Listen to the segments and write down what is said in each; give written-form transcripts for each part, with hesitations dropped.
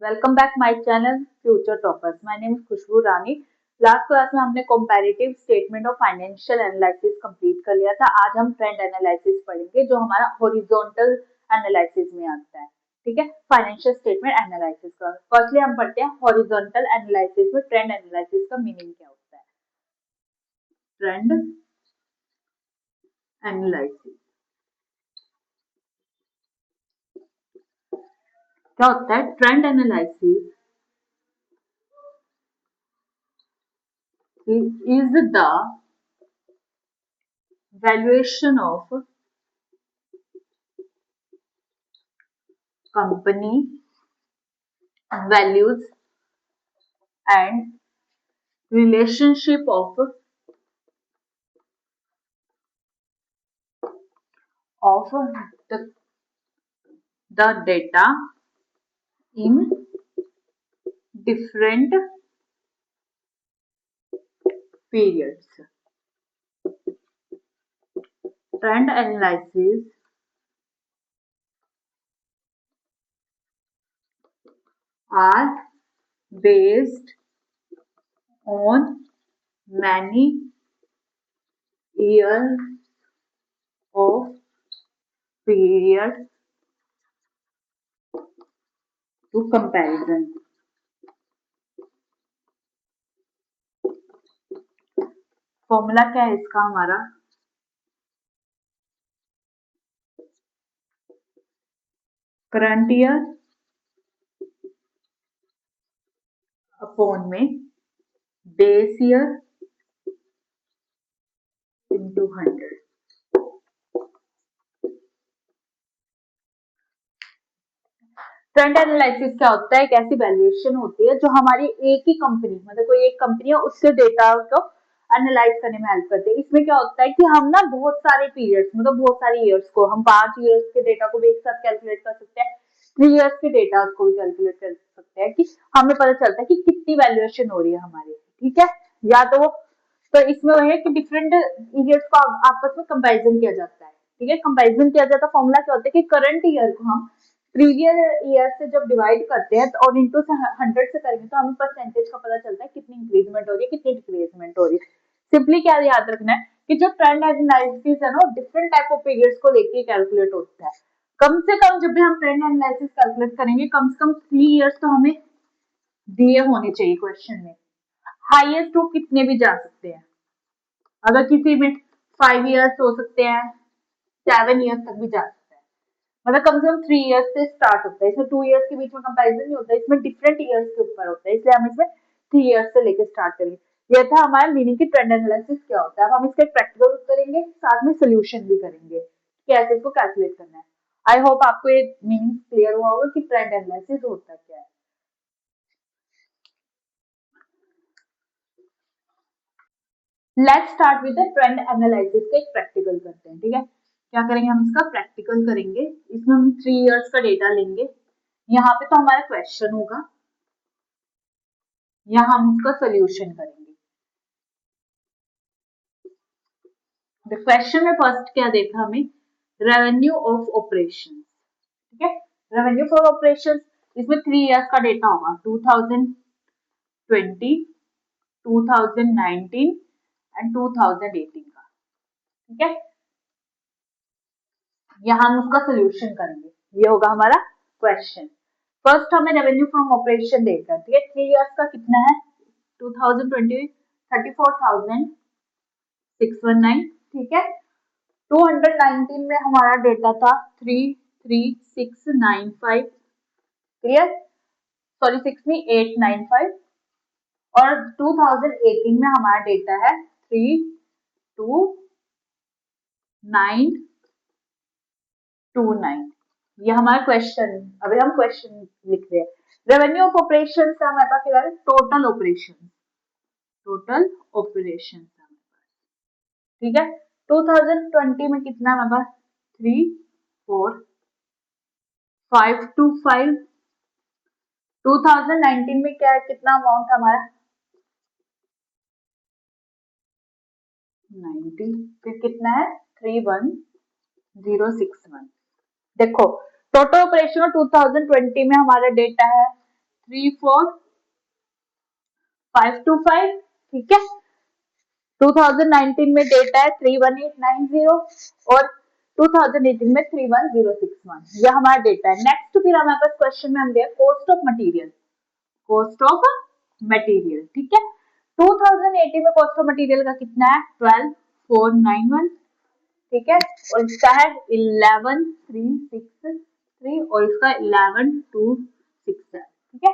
Welcome back my channel future toppers. My name is Khushbu Rani. Last class में हमने comparative statement of financial analysis complete कर लिया था। आज हम ट्रेंड एनालिसिस पढ़ेंगे जो हमारा हॉरिजॉन्टल एनालिसिस में आता है। ठीक है, फाइनेंशियल स्टेटमेंट एनालिसिस का फर्स्टली हम पढ़ते हैं हॉरिजॉन्टल एनालिसिस में ट्रेंड एनालिसिस का मीनिंग क्या होता है। ट्रेंड एनालिसिस क्या होता है? Trend analysis is the valuation of company values and relationship of the data in different periods. Trend analysis are based on many years of period to comparison. Formula क्या है इसका? हमारा करंट ईयर अपॉन में base year into 100। Trend analysis क्या होता है? एक ऐसी वैल्यूएशन होती है जो हमारी एक ही कंपनी, मतलब कोई एक कंपनी है, उसके डेटा को एनालाइज करने में हेल्प करते हैं। इसमें क्या होता है कि हम ना बहुत सारे पीरियड्स, मतलब बहुत सारे ईयर्स को, हम 5 ईयर्स के डेटा को भी एक साथ कैलकुलेट कर सकते हैं, 3 ईयर्स के डेटा को भी कैलकुलेट कर सकते हैं कि हमें पता चलता है कि कितनी वैल्यूएशन हो रही है हमारी। ठीक है, या तो इसमें वह है कि डिफरेंट ईयर्स को आपस में कंपेरिजन किया जाता है। ठीक है, कंपेरिजन किया जाता है। फॉर्मूला क्या होता है कि करंट ईयर को हम प्रीवियस ईयर से जब डिवाइड करते हैं और इंटू 100 से करेंगे तो हमें परसेंटेज का पता चलता है कितनी इंक्रीजमेंट हो रही है, कितनी डिक्रीजमेंट हो रही है। सिंपली क्या याद रखना है कि जो ट्रेंड एनालिसिस है ना, डिफरेंट टाइप ऑफ पीरियड्स को लेके कैलकुलेट होता है। कम से कम जब भी हम ट्रेंड एनालिसिस कैलकुलेट करेंगे, कम से कम 3 ईयर्स तो हमें दिए होने चाहिए क्वेश्चन में। हाईएस्ट टू कितने भी जा सकते हैं, अगर किसी में 5 ईयर्स हो सकते हैं, 7 ईयर्स तक भी जा सकते हैं। मतलब कम से कम 3 ईयर्स से स्टार्ट होता है। इसमें 2 ईयर्स के बीच में कंपैरिजन नहीं होता है, इसमें डिफरेंट ईयर्स के ऊपर होता है, इसलिए हम इसमें 3 ईयर्स से लेकर स्टार्ट करेंगे। यह था हमारा मीनिंग की ट्रेंड एनालिसिस क्या होता है। अब हम इसका एक प्रैक्टिकल करेंगे, साथ में सोल्यूशन भी करेंगे कि कैसे इसको कैलकुलेट करना है। आई होप आपको ये मीनिंग क्लियर हुआ होगा कि ट्रेंड एनालिसिस होता क्या है। Let's start with the trend analysis का एक प्रैक्टिकल करते हैं। ठीक है, क्या करेंगे? हम इसका प्रैक्टिकल करेंगे। इसमें हम 3 ईयर्स का डेटा लेंगे। यहाँ पे तो हमारा क्वेश्चन होगा, यहाँ हम इसका सोल्यूशन करेंगे। द क्वेश्चन में फर्स्ट क्या देखा हमें? Revenue of operation. ठीक है, रेवेन्यू फॉर ऑपरेशन, इसमें 3 ईयर्स का डेटा होगा, 2020, 2019 एंड 2018 का। ठीक है, यहाँ हम उसका सोल्यूशन करेंगे। ये होगा हमारा क्वेश्चन। फर्स्ट हमें रेवेन्यू फ्रॉम ऑपरेशन देखना है। ठीक है, 3 ईयर्स का कितना है? 2020 34,619। ठीक है, 219 में हमारा डेटा था 33695। क्लियर? सॉरी 6 नहीं, 895। और 2018 में हमारा डेटा है 32929। ये हमारा क्वेश्चन। अभी हम क्वेश्चन लिख रहे हैं। रेवेन्यू ऑफ ऑपरेशन से हमारे पास क्या है? Total operation. Total operation. ठीक है, 2020 में कितना है हमारे पास? 34525। 2019 में क्या है, कितना अमाउंट हमारा? 90। फिर कितना है? 31061। देखो, टोटल ऑपरेशन 2020 में हमारा डेटा है 34525, ठीक है। 2019 में डेटा है 31890 और 2018 में 31061, ये हमारा डेटा है। नेक्स्ट फिर हमारे पास क्वेश्चन में हम दिया cost of material, cost of material, ठीक है। 2018 में कॉस्ट ऑफ मटेरियल का कितना है 12491, ठीक है, और इसका है 11363 और इसका 11267, ठीक है,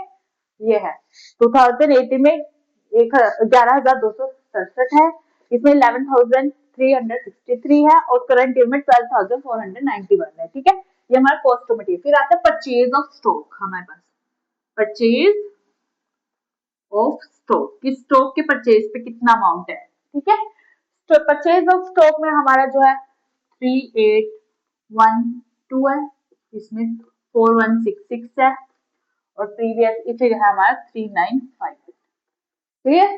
ये है। 2018 में 11,267 है, इसमें 11,363 है और करंट ईयर में 12,491 है, ठीक है। ये हमारा कॉस्ट ऑफ मटेरियल। फिर आता है परचेज ऑफ स्टॉक, हमारे पास परचेज ऑफ स्टॉक, कि स्टॉक के परचेज पे कितना अमाउंट है, ठीक है। तो परचेज ऑफ स्टॉक में हमारा जो है 3812 है, इसमें 4166 है और प्रीवियस फिर है हमारा 395, ठीक है।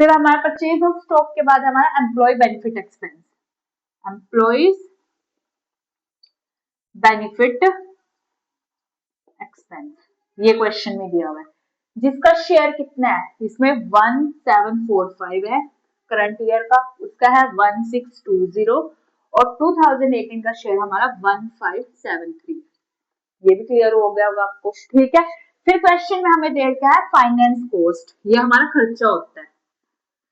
फिर हमारा परचेज ऑफ स्टॉक के बाद हमारा employ benefit expense, employees benefit expense, ये क्वेश्चन में दिया हुआ है, जिसका शेयर कितना है, इसमें 1745 है करंट ईयर का, उसका है 1620 और 2018 का शेयर हमारा 1573, ये भी क्लियर हो गया होगा आपको, ठीक है। फिर क्वेश्चन में हमें दे क्या है फाइनेंस कॉस्ट, ये हमारा खर्चा होता है,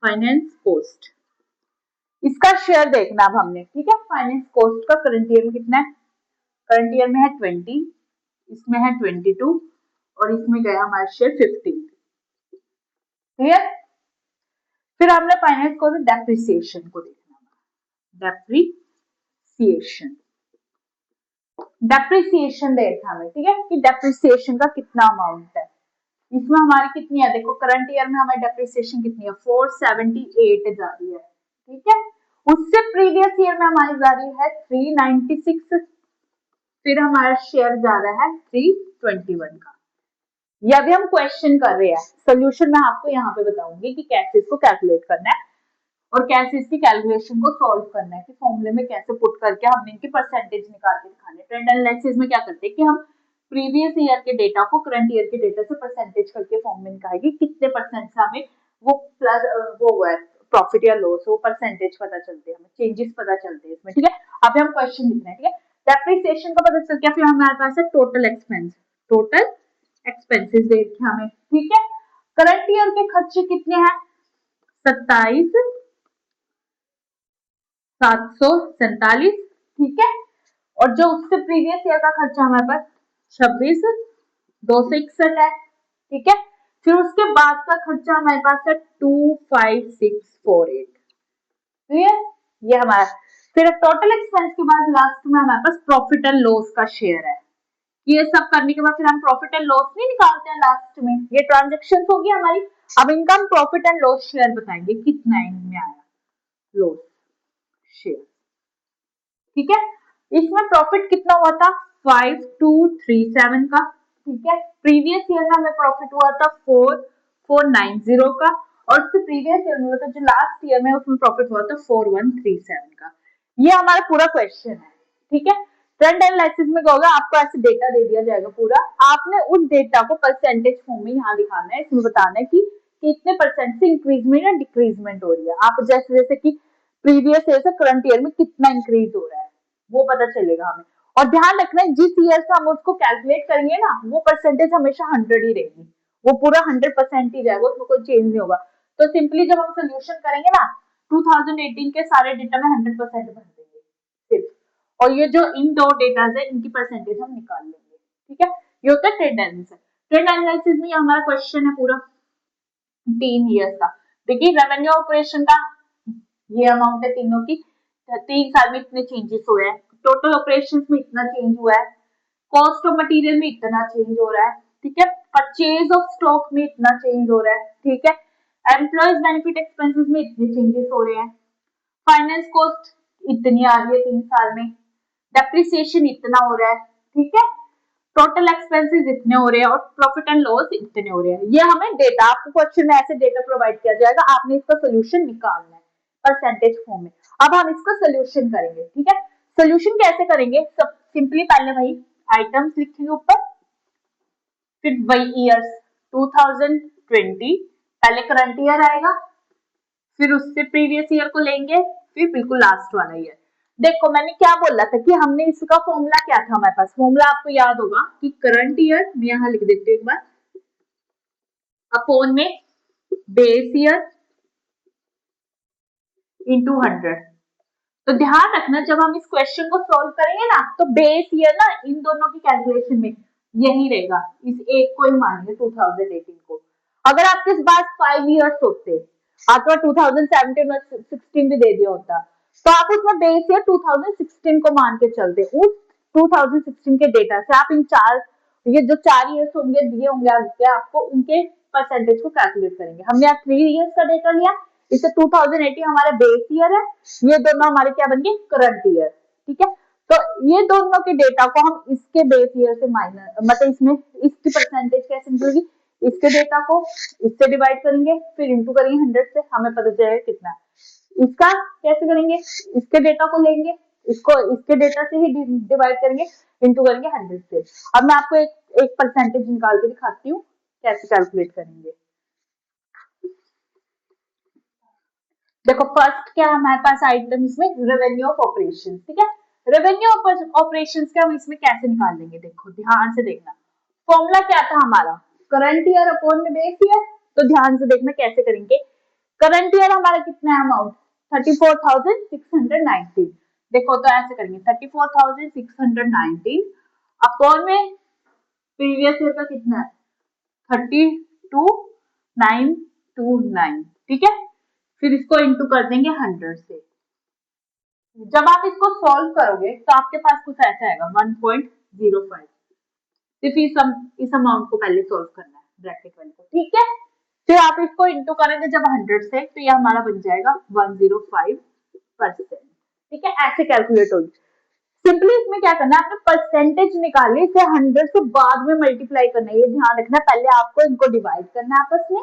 फाइनेंस कॉस्ट, इसका शेयर देखना अब हमने, ठीक है। फाइनेंस कॉस्ट का करंट ईयर में कितना है, करंट ईयर में है 20, इसमें है 22 और इसमें गया हमारा शेयर 15, क्लियर। फिर हमने फाइनेंस को डेप्रिसिएशन को देखना, डेप्रिसिएशन, डेप्रिसिएशन देखना हमें, ठीक है, कि डेप्रिसिएशन का कितना अमाउंट है। इसमें हमारी कितनी है, देखो करंट ईयर में हमारी डेप्रिसिएशन कितनी है 478 जा रही है, ठीक है। उससे प्रीवियस ईयर में हमारी जा रही है 396, फिर हमारा शेयर जा रहा है 321 का। ये अभी हम क्वेश्चन कर रहे हैं, सोल्यूशन मैं आपको यहाँ पे बताऊंगी कि कैसे इसको कैलकुलेट करना है और कैसे इसकी कैलकुलेशन को सॉल्व करना है, कि फॉर्मूले में कैसे पुट करके हमने इनकी परसेंटेज निकाल के दिखाने। ट्रेंड एनालिसिस में क्या करते हैं कि हम प्रीवियस ईयर के डेटा को करंट ईयर के डेटा से परसेंटेज करके फॉर्म में निकालेगी, कितने परसेंट से हमें वो प्लस वो हुआ है प्रॉफिट या लॉस, वो परसेंटेज पता चलते हैं, हमें चेंजेस पता चलते हैं इसमें, ठीक है। अभी हम क्वेश्चन लिख रहे हैं, ठीक है। डेप्रिसिएशन का पता चल गया, फिर हमारे पास है टोटल एक्सपेंस, टोटल एक्सपेंसेस देखे हमें, ठीक है। करंट ईयर के खर्चे कितने हैं 27,747, ठीक है, और जो उससे प्रीवियस ईयर का खर्चा हमारे पास 26,261 है, ठीक है। फिर उसके बाद का खर्चा हमारे पास है 25648, क्लियर, ये हमारा। फिर टोटल एक्सपेंस के बाद लास्ट में हमारे पास प्रॉफिट एंड लॉस का शेयर है। ये सब करने के बाद फिर हम प्रॉफिट एंड लॉस नहीं निकालते हैं लास्ट में, ये ट्रांजेक्शन होगी हमारी। अब इनका हम प्रॉफिट एंड लॉस शेयर बताएंगे कितना इनमें आया लॉस शेयर, ठीक है। इसमें प्रॉफिट कितना हुआ था 5237 का, ठीक है। प्रीवियस ईयर में हमें प्रॉफिट हुआ था 4490 का और उससे प्रीवियस ईयर में हुआ था जो लास्ट ईयर में उसमें प्रॉफिट हुआ था 4137 का। ये हमारा पूरा क्वेश्चन है, ठीक है। ट्रेंड एनालिसिस में क्या होगा, आपको ऐसे डेटा दे दिया जाएगा पूरा, आपने उस डेटा को परसेंटेज फॉर्म में यहाँ दिखाना है, इसमें बताना है कि कितने परसेंट से इंक्रीजमेंट या डिक्रीजमेंट हो रही है। आप जैसे जैसे कि प्रीवियस ईयर से करंट ईयर में कितना इंक्रीज हो रहा है वो पता चलेगा हमें। और ध्यान रखना है जिस ईयर से हम उसको कैलकुलेट करेंगे ना वो परसेंटेज हमेशा 100 ही रहेगी, वो पूरा 100% ही जाएगा, उसमें कोई चेंज नहीं होगा। तो सिंपली जब हम सोल्यूशन करेंगे ना 2018 के सारे डेटा में 100% भर देंगे सिर्फ, और ये जो इन दो डेटा है इनकी परसेंटेज हम निकाल लेंगे, ठीक है। ये होता है ट्रेंड एनालिसिस। ट्रेंड एनालिसिस में हमारा क्वेश्चन है पूरा 3 ईयर्स का। देखिए रेवेन्यू ऑपरेशन का ये अमाउंट है तीनों की, 3 साल में इतने चेंजेस हुए हैं, टोटल ऑपरेशंस में इतना चेंज हुआ है, कॉस्ट ऑफ मटेरियल में इतना चेंज हो रहा है, ठीक है। परचेज ऑफ स्टॉक में इतना चेंज हो रहा है, ठीक है। एम्प्लॉयज बेनिफिट एक्सपेंसेस में इतने चेंजेस हो रहे हैं, फाइनेंस कॉस्ट इतनी आ रही है 3 साल में, डेप्रिसिएशन इतना हो रहा है, ठीक है। टोटल एक्सपेंसेस इतने हो रहे हैं और प्रॉफिट एंड लॉस इतने हो रहे हैं। ये हमें डेटा, आपको क्वेश्चन में ऐसे डेटा प्रोवाइड किया जाएगा, आपने इसका सोल्यूशन निकालना है परसेंटेज फॉर्म में। अब हम इसका सोल्यूशन करेंगे, ठीक है। सोल्यूशन कैसे करेंगे, सब सिंपली पहले वही आइटम्स लिखेंगे ऊपर, फिर वही ईयर्स 2020, पहले करंट ईयर आएगा, फिर उससे प्रीवियस ईयर को लेंगे, फिर बिल्कुल लास्ट वाला ईयर। देखो मैंने क्या बोला था कि हमने इसका फॉर्मूला क्या था, हमारे पास फॉर्मूला आपको याद होगा कि करंट ईयर, मैं यहां लिख देती हूँ एक बार, अपॉन में बेस ईयर इंटू 100। तो ध्यान रखना जब हम इस क्वेश्चन को सॉल्व करेंगे ना, तो बेस ईयर ना इन दोनों की कैलकुलेशन में यही रहेगा, इस एक को ही मानेंगे 2018 को। अगर आपके पास 5 इयर्स होते, आपको 2017 और 16 भी दे दिया होता, तो आप उसमें बेस ईयर 2016 को मान के चलते। उस 2016 के डेटा से आप इन चार, ये जो 4 इयर्स होंगे दिए होंगे आगे आपको, उनके परसेंटेज को कैलकुलेट करेंगे। हमने यहाँ 3 इयर्स का डेटा लिया, इससे 2018 हमारा बेस ईयर है, ये दोनों हमारे क्या बन गए, करंट ईयर। ठीक है, तो ये दोनों के डेटा को हम इसके बेस ईयर से माइनस, मतलब इसमें इसकी परसेंटेज कैसे निकलेगी, इसके डेटा को इससे डिवाइड करेंगे, फिर इंटू करेंगे 100 से, हमें पता चलेगा कितना। इसका कैसे करेंगे, इसके डेटा को लेंगे, इसको इसके डेटा से ही डिवाइड करेंगे, इंटू करेंगे 100 से। अब मैं आपको एक परसेंटेज निकाल के दिखाती हूँ कैसे कैलकुलेट करेंगे। देखो फर्स्ट क्या हमारे पास आइटम इसमें, रेवेन्यू ऑफ ऑपरेशन। ठीक है, रेवेन्यू ऑपरेशन के हम इसमें कैसे निकाल लेंगे, देखो ध्यान से देखना। फॉर्मूला क्या था हमारा, करंट ईयर अपॉन में बेस ईयर। तो ध्यान से देखना कैसे करेंगे। करंट ईयर हमारा कितना है अमाउंट, 34,619। देखो तो ऐसे करेंगे 34,619 अपॉन में प्रीवियस ईयर का कितना है 32,929। ठीक है, फिर इसको इंटू कर देंगे 100 से। जब आप इसको सॉल्व करोगे तो आपके पास कुछ ऐसा आएगा 1.05। सिर्फ इस अमाउंट को पहले सॉल्व करना है, ब्रैकेट वाले को। ठीक है, फिर आप इसको इंटू करेंगे जब 100 से, तो ये हमारा बन जाएगा 105%। ठीक है, ऐसे कैलकुलेट होगी। सिंपली इसमें क्या करना है, आपने परसेंटेज निकाली, इसे 100 से बाद में मल्टीप्लाई करना है, ये ध्यान रखना। पहले आपको इनको डिवाइड करना है आपस में,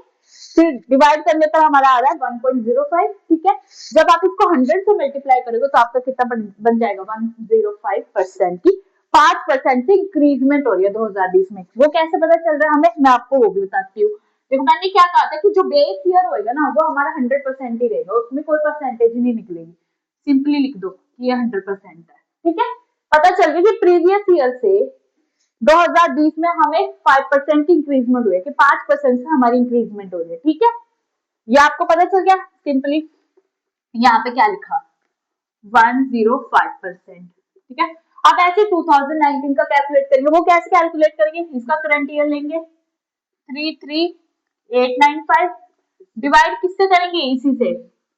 फिर डिवाइड करने पर हमारा आ रहा है 1.05। ठीक है, जब आप इसको 100 से मल्टीप्लाई करोगे तो आपका कितना बन जाएगा 105% की 5% से इंक्रीजमेंट हो रही है 2020 में। वो कैसे पता चल रहा है हमें, मैं आपको वो भी बताती हूँ। देखो मैंने क्या कहा था कि जो बेस ईयर होएगा ना वो हमारा 100% ही रहेगा, उसमें कोई परसेंटेज ही नहीं निकलेगी। सिंपली लिख दो कि ये 100% है। ठीक है, पता चल गया कि प्रीवियस ईयर से 2020 में हमें 5% की इंक्रीजमेंट हुई है, कि 5% से हमारी इंक्रीजमेंट हो रही है। ठीक है, ये आपको पता चल गया। सिंपली यहाँ पे क्या लिखा 105%। ठीक है, अब ऐसे 2019 का कैलकुलेट करेंगे। वो कैसे कैलकुलेट करेंगे, इसका करंट ईयर लेंगे 33,895, डिवाइड किससे करेंगे, इसी से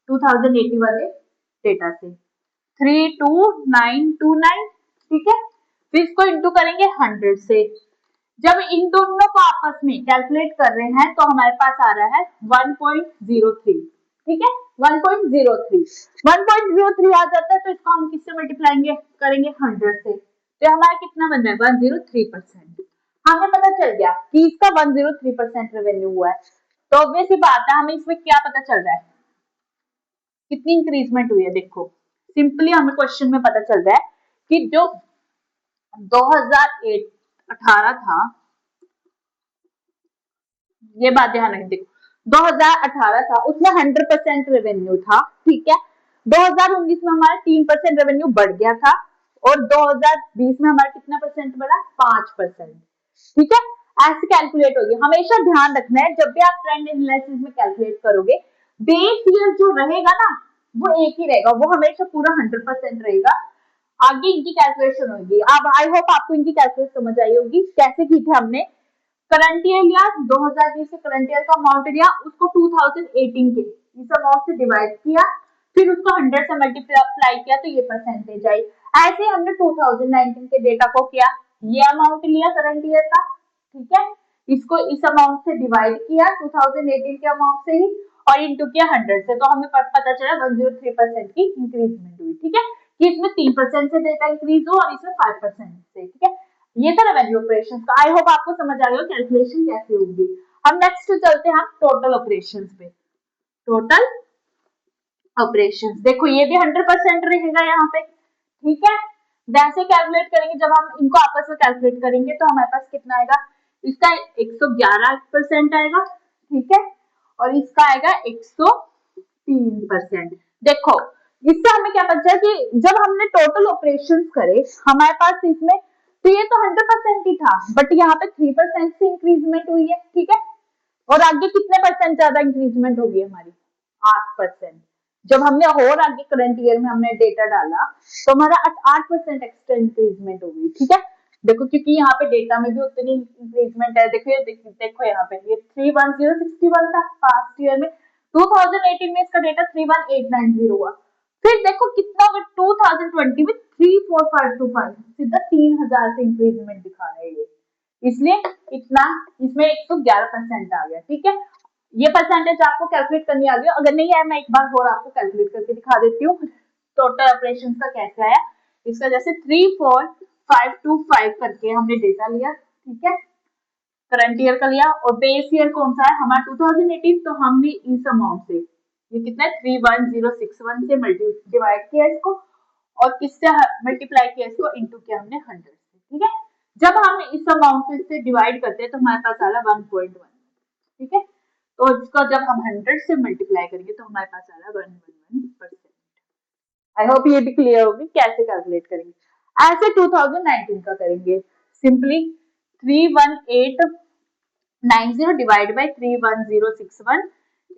2080 वाले डेटा से 32,929। ठीक है, फिर इसको इंटू करेंगे 100 से। जब इन दोनों को आपस में कैलकुलेट कर रहे हैं तो हमारे पास आ रहा है 1.03। ठीक है, 1.03 1.03 आ जाता है, तो इसको हम किससे मल्टीप्लाई करेंगे 100 से, तो हमारा कितना बन रहा है 103%। हमें पता चल गया कि इसका 103% रेवेन्यू हुआ है। तो ऑब्वियस ही बात है, हमें इसमें क्या पता चल रहा है कितनी इंक्रीजमेंट हुई है। देखो सिंपली हमें क्वेश्चन में पता चल रहा है कि जो 2018 था, ये बात ध्यान रखें। देखो 2018 था उसमें 100% रेवेन्यू था। ठीक है, 2019 में हमारा 3% रेवेन्यू बढ़ गया था, और 2020 में हमारा कितना परसेंट बढ़ा 5%। ठीक है, ऐसे कैलकुलेट होगी। हमेशा ध्यान रखना है जब भी आप ट्रेंड एनालिसिस में कैलकुलेट करोगे, बेस ईयर जो रहेगा ना वो एक ही रहेगा, वो हमेशा पूरा 100% रहेगा। आगे इनकी कैलकुलेशन होगी। अब आई होप आपको इनकी कैलकुलेशन समझ आई होगी कैसे की थी हमने। करंट ईयर लिया 2020 से, करंट ईयर का अमाउंट लिया, उसको 2018 के इस अमाउंट से डिवाइड किया, फिर उसको 100 से मल्टीप्लाई किया, तो ये परसेंटेज आई। ऐसे हमने 2019 के डेटा को किया, ये अमाउंट लिया करंट ईयर का, ठीक है, इसको इस अमाउंट से डिवाइड किया 2018 के अमाउंट से ही, और इंटू किया 100 से, तो हमें पता चला 103% की इंक्रीजमेंट हुई। ठीक है, कि इसमें 3% से डेटा इंक्रीज हो और इसमें 5% से। ठीक है, ये था रेवेन्यू ऑपरेशंस का। आई होप आपको समझ आ गया कैलकुलेशन कैसे होगी। हम नेक्स्ट चलते हैं टोटल ऑपरेशंस पे। टोटल ऑपरेशंस देखो ये भी 100% रहेगा यहाँ पे। ठीक है, वैसे कैलकुलेट करेंगे, जब हम इनको आपस में कैलकुलेट करेंगे तो हमारे पास कितना आएगा, इसका 111% आएगा, ठीक है, और इसका आएगा 103%। देखो इससे हमें क्या पता कि जब हमने टोटल ऑपरेशंस करे हमारे पास इसमें, तो ये तो 100% ही था, बट यहाँ पे 3% से इंक्रीजमेंट हुई है, ठीक है, और आगे कितने परसेंट ज्यादा इंक्रीजमेंट होगी हमारी, 8%। जब हमने और आगे करंट ईयर में हमने डेटा डाला तो हमारा 8% एक्स्ट्रा इंक्रीजमेंट होगी, ठीक है। देखो क्योंकि यहाँ पे डेटा में भी उतनी इंक्रीजमेंट है, देखो देखो यहाँ पे ये 31061 था पास्ट ईयर में, 2018 में इसका डेटा 31890 हुआ, फिर देखो कितना होगा 2020 में 34525, सीधा 3000 से इंक्रीजमेंट दिखा रहा है ये, इसलिए इतना इसमें 111% आ गया, ठीक है। ये परसेंटेज आपको कैलकुलेट करनी आ गई, अगर नहीं आया मैं एक बार और आपको कैलकुलेट करके दिखा देती हूँ टोटल ऑपरेशन का कैसे आया। इसका जैसे 34525 करके हमने डेटा लिया, ठीक है, करंट ईयर का लिया, और बेस ईयर कौन सा है हमारा 2018, तो हमने इस अमाउंट से ये कितना है 31061 से डिवाइड किया इसको, और किससे मल्टीप्लाई किया इसको, इंटू किया हमने 100 से, ठीक है। जब हम इस अमाउंट से डिवाइड करते हैं तो हमारे पास आ रहा है 1.1, ठीक है, तो इसको जब हम 100 से मल्टीप्लाई करेंगे तो हमारे पास आ रहा है 111%। आई होप ये भी क्लियर होगी कैसे कैलकुलेट करेंगे। ऐसे 2019 का करेंगे, सिंपली 31890 डिवाइड बाई 31061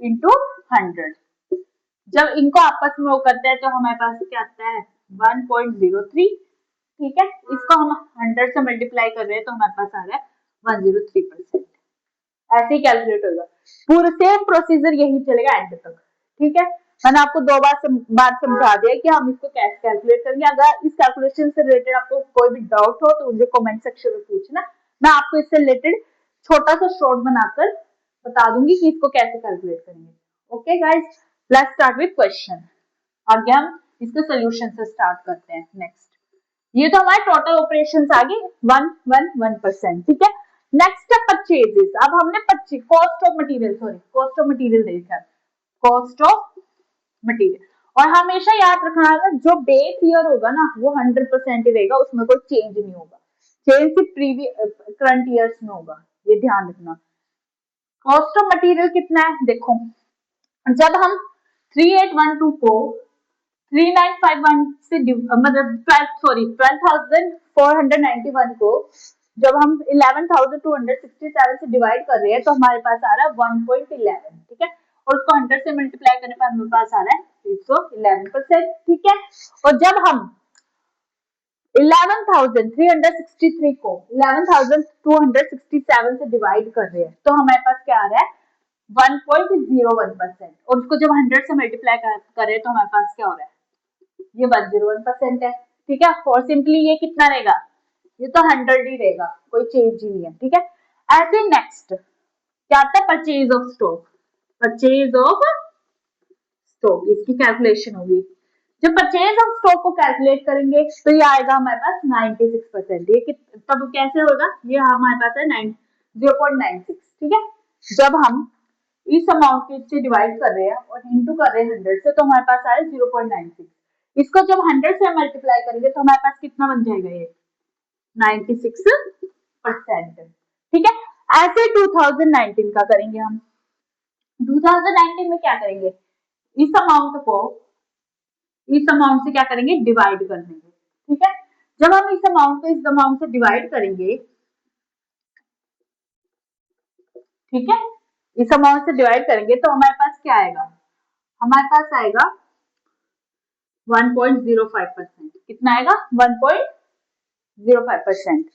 इंटू 100। जब इनको आपस में वो करते हैं तो हमारे पास क्या आता है 1.03, ठीक है, इसको हम 100 से मल्टीप्लाई कर रहे हैं तो हमारे पास आ रहा है 103%। ऐसे ही कैलकुलेट होगा, पूरा सेम प्रोसीजर यही चलेगा एंड तक, ठीक है। मैंने आपको दो बार समझा दिया कि हम इसको कैसे कैलकुलेट करेंगे। अगर इस कैलकुलेशन से रिलेटेड आपको कोई भी डाउट हो तो मुझे कमेंट सेक्शन में पूछना, मैं आपको इससे रिलेटेड छोटा सा शॉर्ट बनाकर बता दूंगी कि इसको कैसे कैलकुलेट करेंगे। Okay guys, let's start with question. आगे हम इसके सोल्यूशन से स्टार्ट करते हैं। नेक्स्ट, ये तो हमारे टोटल ऑपरेशन आ गए 111%, ठीक है। नेक्स्ट है परचेजेस। अब हमने cost of material, cost of material देखा, कॉस्ट ऑफ मटेरियल, और हमेशा याद रखना है जो बेस ईयर होगा ना वो 100% ही रहेगा, उसमें कोई चेंज नहीं होगा, चेंज सिर्फ प्रीवियस करंट ईयर्स में होगा, ये ध्यान रखना। कॉस्ट ऑफ मटेरियल कितना है देखो, जब हम 3812 को 3951 से मतलब 12,491 को जब हम 11,267 से डिवाइड कर रहे हैं तो हमारे पास आ रहा है 1.11, ठीक है, और उसको 100 से मल्टीप्लाई करने पर हमारे पास आ रहा है 311%, ठीक है। और जब हम 11,363 को 11,267 से डिवाइड कर रहे हैं तो हमारे पास क्या आ रहा है 1.01%, और उसको जब 100 से मल्टीप्लाई करें तो हमारे पास क्या हो रहा है ये 101% है, ठीक है। और सिंपली ये कितना रहेगा, ये तो 100 ही रहेगा, कोई चेंज ही नहीं है, ठीक है। ऐसे नेक्स्ट क्या आता है purchase of stock, purchase of stock, इसकी कैलकुलेशन होगी। जब परचेज ऑफ स्टॉक को कैलकुलेट करेंगे तो ये आएगा हमारे पास 96%, ये तब कैसे होगा, ये हमारे पास है 0.96, ठीक है। जब हम इस अमाउंट से डिवाइड कर रहे हैं और इंटू कर रहे हैं 100 से तो हमारे पास आ रहा है 0.96, इसको जब 100 से मल्टीप्लाई करेंगे तो हमारे पास कितना बन जाएगा ये 96%, ठीक है। ऐसे 2019 का करेंगे हम। 2019 में क्या करेंगे, इस अमाउंट को इस अमाउंट से क्या करेंगे डिवाइड कर देंगे, ठीक है। जब हम इस अमाउंट को इस अमाउंट से डिवाइड करेंगे, ठीक है, इस अमाउंट से डिवाइड करेंगे तो हमारे पास क्या आएगा, हमारे पास आएगा 1.05%, कितना आएगा 1.05%।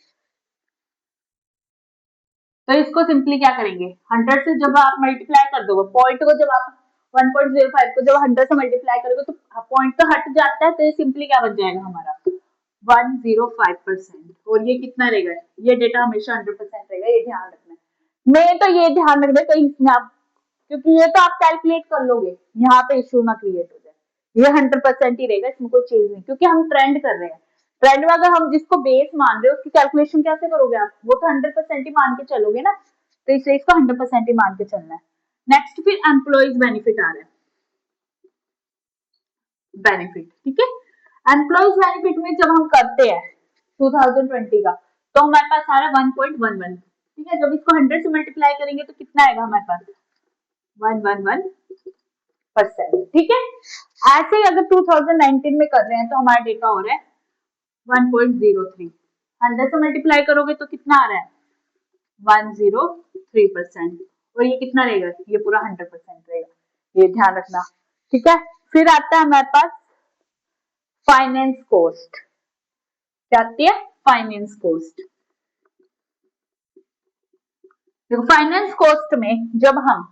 तो इसको सिंपली क्या करेंगे 100 से जब आप मल्टीप्लाई कर दोगे पॉइंट को, जब आप 1.05 को जब 100 से मल्टीप्लाई करोगे तो पॉइंट तो हट जाता है, तो ये सिंपली क्या बन जाएगा हमारा 105%, और ये कितना रहेगा, ये डेटा हमेशा 100% रहेगा, ये ध्यान रखना है। मैं तो ये ध्यान रखना है कहीं इसमें आप, क्योंकि ये तो आप कैलकुलेट कर लोगे, यहाँ पे इश्यू ना क्रिएट हो जाए, ये 100% ही रहेगा, इसमें कोई चेंज नहीं, क्योंकि हम ट्रेंड कर रहे हैं। ट्रेंड में अगर हम जिसको बेस मान रहे हो उसकी कैलकुलेशन कैसे करोगे आप, वो तो 100% ही मान के चलोगे ना, तो इसलिए इसको 100% ही मान के चलना है। नेक्स्ट फिर एम्प्लॉइज बेनिफिट आ रहा है, बेनिफिट, ठीक है। एम्प्लॉइज बेनिफिट में जब हम करते हैं 2020 का तो हमारे पास आ रहा है 1.11, ठीक है। जब इसको 100 से मल्टीप्लाई करेंगे तो कितना आएगा हमारे पास 111%। ठीक है। ऐसे ही अगर 2019 में कर रहे हैं तो हमारा डेटा हो रहा है 1.03। 100 से मल्टीप्लाई करोगे तो कितना आ रहा है 103%। और ये कितना रहेगा, ये पूरा 100% रहेगा, ये ध्यान रखना। ठीक है। फिर आता है हमारे पास फाइनेंस कॉस्ट। क्या आती है, फाइनेंस कॉस्ट। देखो फाइनेंस कॉस्ट में जब हम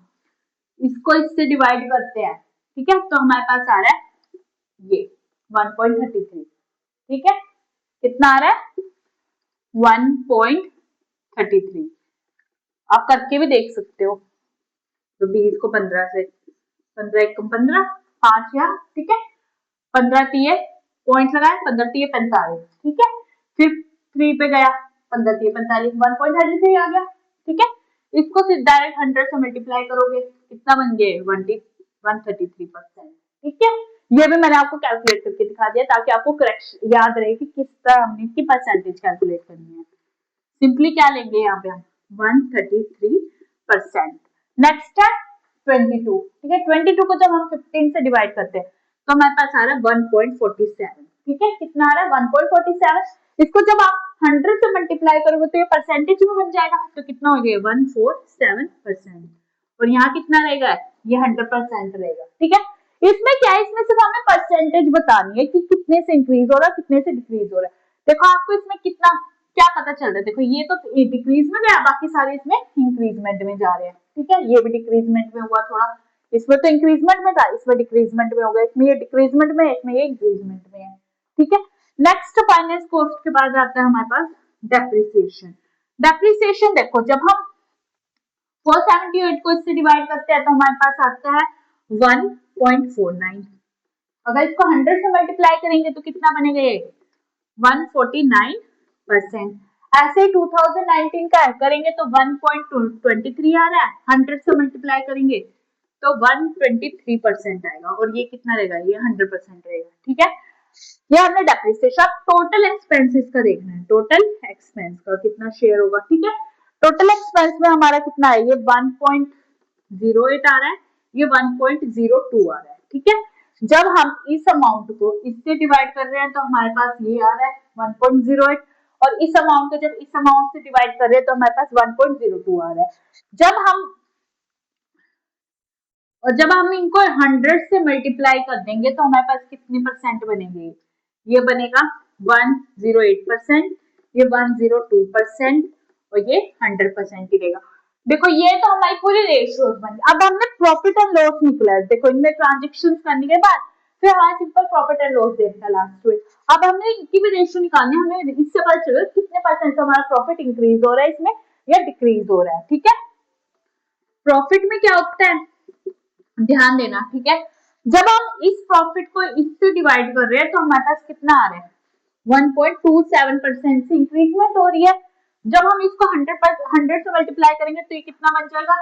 इसको इससे डिवाइड करते हैं, ठीक है, तो हमारे पास आ रहा है ये 1.33। ठीक है, कितना आ रहा है 1.33। आप करके भी देख सकते हो। तो 20 को 15 से, 15 1 15, 5 यहाँ, ठीक है, 15 तिये पॉइंट लगाए, 15 तिये 45। ठीक है, फिर 3 पे गया, 15 तिये 45, 1.33 आ गया। ठीक है, इसको सिर्फ डायरेक्ट 100 से मल्टीप्लाई करोगे, कितना बन गए 133%। ठीक है, ये भी मैंने आपको कैलकुलेट करके दिखा दिया ताकि आपको करेक्ट याद रहे कि किस तरह हमने इसकी परसेंटेज कैलकुलेट करनी है। सिंपली क्या लेंगे यहाँ पे हम 133%। नेक्स्ट है 22। ठीक है, 22 को जब हम 15 से डिवाइड करते हैं तो हमारे पास आ रहा है 1.47। ठीक है, कितना आ रहा है 1.47। इसको जब आप 100 से मल्टीप्लाई करोगे तो ये परसेंटेज में बन जाएगा, तो कितना हो गया 147%। और यहाँ कितना रहेगा, ये 100% रहेगा। ठीक है, इसमें क्या है, इसमें सिर्फ हमें परसेंटेज बतानी है कि कितने से इंक्रीज हो रहा है, कितने से डिक्रीज हो रहा है। देखो आपको इसमें कितना क्या पता चल रहा है, देखो ये तो डिक्रीज में गया, बाकी सारे इसमें इंक्रीजमेंट में जा रहे हैं। ठीक है, ये भी डिक्रीजमेंट में हुआ थोड़ा, इसमें तो इंक्रीजमेंट में था, इसमें डिक्रीजमेंट में हो गया, इसमें ये डिक्रीजमेंट में है, इसमें ये इंक्रीजमेंट में है। ठीक है, नेक्स्ट फाइनेंस कॉस्ट के बाद आता है हमारे पास डेप्रिसिएशन। डेप्रिसिएशन देखो जब हम 478 को इससे डिवाइड करते हैं तो हमारे पास आता है 1.49। अगर इसको 100 से मल्टीप्लाई करेंगे तो कितना बनेगा ये 149%। ऐसे ही 2019 का करेंगे तो 1.23 आ रहा है, 100 से मल्टीप्लाई करेंगे तो 123% आएगा, और ये कितना रहेगा, ये 100% रहेगा। ठीक है, ये हमने डेप्रिसिएशन। अब टोटल एक्सपेंसेस का देखना है, टोटल एक्सपेंस का कितना शेयर होगा। ठीक है, टोटल एक्सपेंस में हमारा कितना है, ये 1.08 आ रहा है, ये 1.02 आ रहा है। ठीक है, जब हम इस अमाउंट को इससे डिवाइड कर रहे हैं तो हमारे पास ये आ रहा है 1.08, और इस अमाउंट को जब इस अमाउंट से डिवाइड कर रहे हैं तो हमारे पास 1.02 आ रहा है। जब हम इनको 100 से मल्टीप्लाई कर देंगे तो हमारे पास कितने परसेंट बनेंगे, ये बनेगा 108%, ये 102% और ये 100% ही रहेगा। देखो ये तो हमारी पूरी रेशियोज बन गई। अब हमने प्रॉफिट एंड लॉस निकला है, देखो इनमें ट्रांजेक्शन करने के बाद फिर हमारा सिंपल प्रॉफिट एंड लॉस देखना लास्ट में। अब हमने इनकी भी रेशियो निकालनी है, हमें इससे पता चलेगा कितने परसेंट हमारा प्रॉफिट इंक्रीज हो रहा है इसमें या डिक्रीज हो रहा है। ठीक है, प्रॉफिट में क्या होता है ध्यान देना। ठीक है, जब हम इस प्रॉफिट को इससे डिवाइड कर रहे हैं तो हमारे पास कितना आ रहा है 1.27% से इंक्रीजमेंट हो रही है। जब हम इसको 100 से मल्टीप्लाई करेंगे तो ये कितना बन जाएगा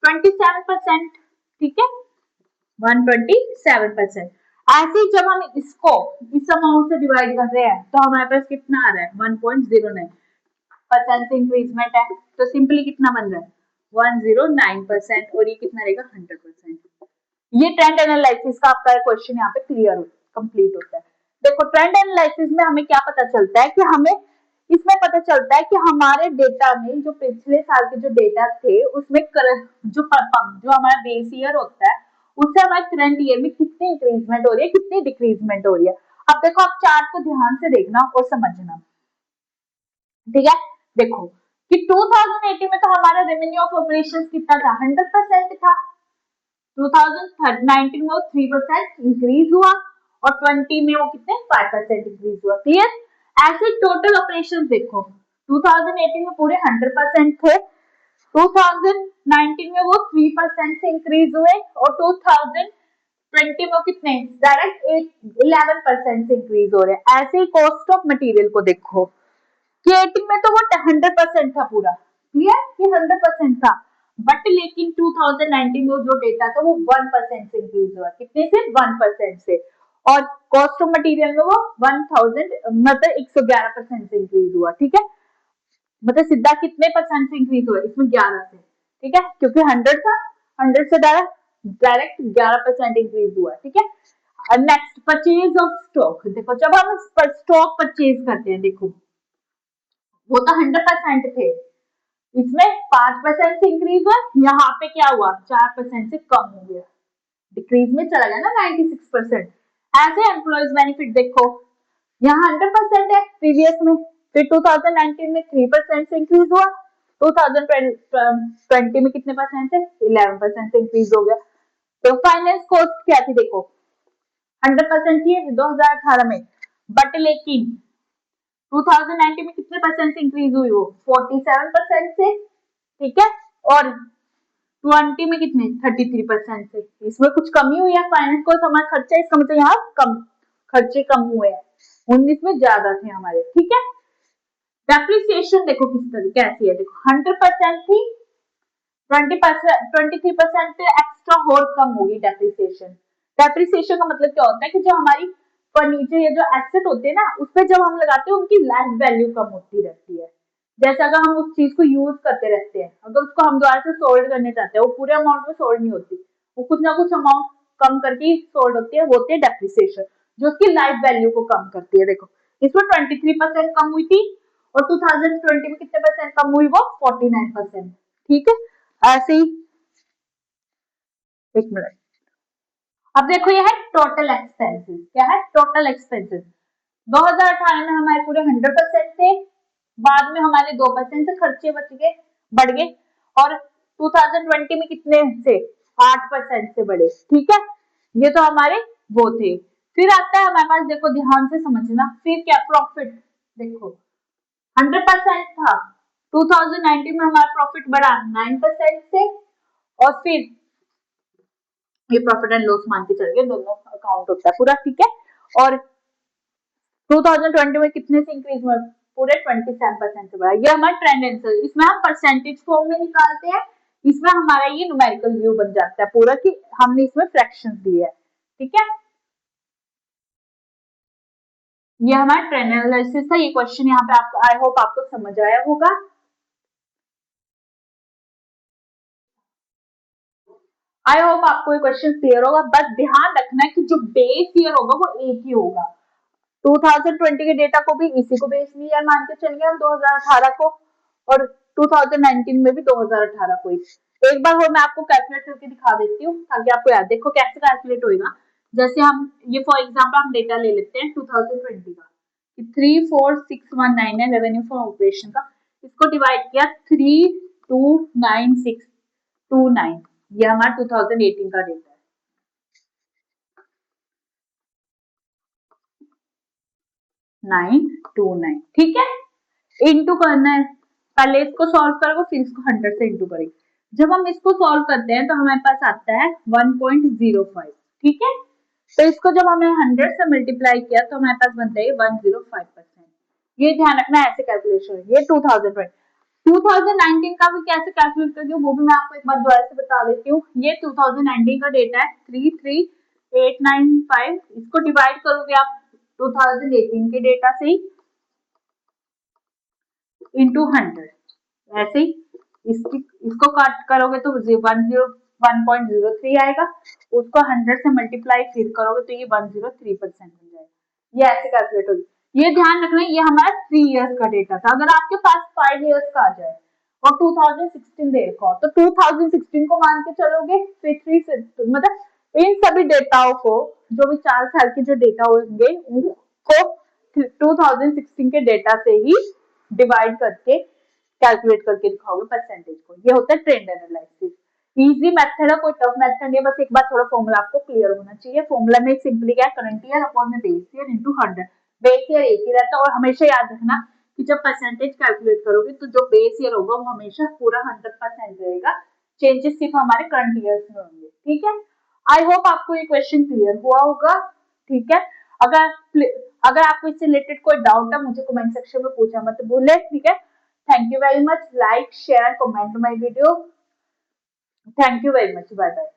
127%। ठीक है, 127%। ऐसे ही जब हम इसको इस अमाउंट से डिवाइड कर रहे हैं तो हमारे पास कितना आ रहा है 1.09% से इंक्रीजमेंट है, तो सिंपली कितना बन रहा है 109%, और ये कितना रहेगा 100%। ये ट्रेंड एनालिसिस का आपका क्वेश्चन यहाँ पे क्लियर कंप्लीट होता है। देखो ट्रेंड एनालिसिस में हमें क्या पता चलता है कि हमें इसमें पता चलता है कि हमारे डेटा में जो पिछले साल के जो डेटा थे उसमें जो हमारा बेस ईयर होता है उससे हमारे करंट ईयर में कितनी इंक्रीजमेंट हो रही है, कितनी डिक्रीजमेंट हो रही है। अब देखो आप चार्ट को ध्यान से देखना और समझना। ठीक है, देखो कि 2018 में तो हमारा रेवेन्यू ऑफ ऑपरेशंस कितना था 100% था, 2019 में वो 3% इंक्रीज हुआ और 20 में वो कितने 5% इंक्रीज हुआ। क्लियर, ऐसे टोटल ऑपरेशंस देखो 2018 में पूरे 100% थे, 2019 में वो 3% से इंक्रीज हुए और 2020 में कितने डायरेक्ट 11% से इंक्रीज हो रहे हैं। ऐसे ही कॉस्ट ऑफ मटेरियल को देखो कि 18 में तो वो 100% था पूरा, क्लियर, ये 100% था, बट लेकिन 2019 में जो डेटा था वो 1% से इंक्रीज हुआ, कितने से 1% से, और कॉस्ट ऑफ मटेरियल में वो 1000 मतलब 111% से इंक्रीज हुआ। ठीक है, मतलब सीधा कितने परसेंट से इंक्रीज हुआ, इसमें 11 से, ठीक है, क्योंकि 100 था, 100 से डायरेक्ट 11% इंक्रीज हुआ, ठीक है। नेक्स्ट परचेज ऑफ स्टॉक, देखो जब हम स्टॉक परचेज करते हैं, देखो वो तो 100% थे, इसमें 5% से इंक्रीज हुआ, यहाँ पे क्या हुआ 4% से कम हो गया, डिक्रीज में चला गया ना 96%। ऐसे एम्प्लॉइज बेनिफिट देखो, यहाँ 100% है प्रीवियस में, फिर 2019 में 3% से इंक्रीज हुआ, 2020 में कितने परसेंट से 11% से इंक्रीज हो गया। तो फाइनेंस कॉस्ट क्या थी देखो, 100% थी 2018 में, बट लेकिन 2019 में कितने परसेंट से इंक्रीज हुई वो 47% से, ठीक है, और 20 में कितने 33% से, इसमें कुछ कमी हुई है फाइनेंस कॉस्ट, हमारा खर्चा इसका मतलब यहाँ कम, खर्चे कम हुए हैं, 19 में ज्यादा थे हमारे, ठीक है। डेप्रिसिएशन देखो किस तरह कैसी है, देखो 100% थी, 23% एक्स्ट्रा और कम होगी डेप्रिसिएशन। डेप्रिसिएशन का मतलब क्या होता है कि जो हमारी फर्नीचर या जो एसेट होते हैं ना, उस पर जब हम लगाते हैं उनकी लाइफ वैल्यू कम होती रहती है। जैसे अगर हम उस चीज को यूज करते रहते हैं, अगर उसको हम दोबारा से सोल्ड करने चाहते हैं, वो पूरे अमाउंट में सोल्ड नहीं होती, वो कुछ ना कुछ अमाउंट कम करके ही सोल्ड होती है, वो होती है डेप्रिसिएशन, जो उसकी लाइफ वैल्यू को कम करती है। देखो इसमें 23% कम हुई थी, और 2020 में कितने परसेंट कम हुई वो 49%, ठीक है। ऐसे ही, एक मिनट, अब देखो ये है टोटल एक्सपेंसेस, क्या है टोटल एक्सपेंसेस, 2018 में हमारे पूरे 100% थे, बाद में हमारे 2% से खर्चे बच गए, बढ़ गए, और 2020 में कितने से 8% से बढ़े, ठीक है। ये तो हमारे वो थे। फिर आता है हमारे पास, देखो ध्यान से समझना, फिर क्या प्रॉफिट, देखो 100% था, 2019 में हमारा प्रॉफिट बढ़ा 9% से, और फिर ये प्रॉफिट एंड लॉस मान के चलिए, दोनों अकाउंट होता है पूरा, ठीक है। और 2020 में कितने से इंक्रीज हुआ, पूरे 27% से बढ़ा, ये हमारा ट्रेंड आंसर, इसमें हम परसेंटेज फॉर्म में निकालते हैं, इसमें हमारा ये न्यूमेरिकल व्यू बन जाता है पूरा कि हमने इसमें फ्रैक्शंस दिए है, ठीक है। ये हमारा ट्रेंड एनालिसिस था, ये क्वेश्चन यहाँ पे आपको, आई होप आपको समझ आया होगा। आई होप आपको ये क्वेश्चन क्लियर होगा, बस ध्यान रखना है कि जो बेस ईयर होगा वो एक ही होगा, 2020 के डेटा को भी इसी को बेस ईयर मान के चल गए हम 2018 को, और 2019 में भी 2018 को ही। एक बार और मैं आपको कैलकुलेट करके दिखा देती हूँ ताकि आपको याद, देखो कैसे कैलकुलेट होगा। जैसे हम ये फॉर एग्जांपल हम डेटा ले लेते हैं 2020 का, 34619 है रेवेन्यू फ्रॉम ऑपरेशन का, इसको डिवाइड किया 329629, ये हमारा 2018 का डेटा है, 929, ठीक है। इंटू करना है, पहले इसको सॉल्व करोगे फिर इसको 100 से इंटू करेंगे, जब हम इसको सॉल्व करते हैं तो हमारे पास आता है 1.05, ठीक है। तो इसको जब हमने 100 से मल्टीप्लाई किया तो हमारे पास बनता है 105%, ये ध्यान रखना, ऐसे कैलकुलेशन है। ये 2019 का भी कैसे कैलकुलेट करती हूँ वो भी मैं आपको एक बार दोबारा से बता देती हूँ। ये 2019 का डेटा है 33895, इसको डिवाइड करोगे आप 2018 के डेटा से ही इंटू 100, ऐसे ही इसको काट करोगे तो 1.03 आएगा, उसको 100 से मल्टीप्लाई फिर करोगे तो ये 103% बन जाएगा, ये ऐसे कैलकुलेट होगी। ये ध्यान रखना, ये हमारा 3 इयर्स का डेटा था, अगर आपके पास 5 इयर्स का आ जाए और 2016 दे रखा हो तो 2016 को मान के चलोगे, फिर 3 से मतलब इन सभी डेटाओं को, जो भी 4 साल के जो डेटा होंगे उनको 2016 के डेटा से ही डिवाइड करके कैलकुलेट करके दिखाओगे परसेंटेज को, ये होता है ट्रेंड एनालिसिस। इजी मेथड है, कोई टफ मेथड नहीं है, बस एक बार थोड़ा फॉर्मूला आपको क्लियर होना चाहिए। फॉर्मूला में सिंपली क्या है, करंट ईयर अपॉन में base year into 100, base year एक ही रहता है, और हमेशा याद रखना कि जब परसेंटेज कैलकुलेट करोगे तो जो बेस ईयर होगा वो हमेशा पूरा 100% रहेगा, चेंजेस सिर्फ हमारे करंट ईयर्स में होंगे, ठीक है। आई होप आपको ये क्वेश्चन क्लियर हुआ होगा, ठीक है। अगर अगर आपको इससे रिलेटेड कोई डाउट है मुझे कमेंट सेक्शन में पूछा मत भूले, ठीक है। Thank you very much. Like, share, comment my video. Thank you very much. Bye bye.